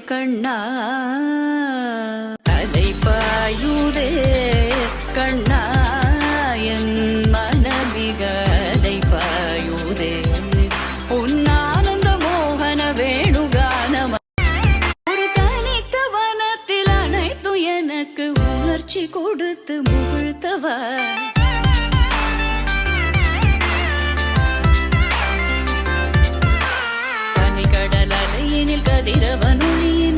கண்ணா அலை பாயுதே கண்ணா என் மனமிக அலை பாயுதே உன்னானந்த மோகன வேணுகானம் ஒரு தனித்த வனத்தில் அனைத்து எனக்கு உணர்ச்சி கொடுத்து முகிழ்த்தவா கதிரவனொளியின்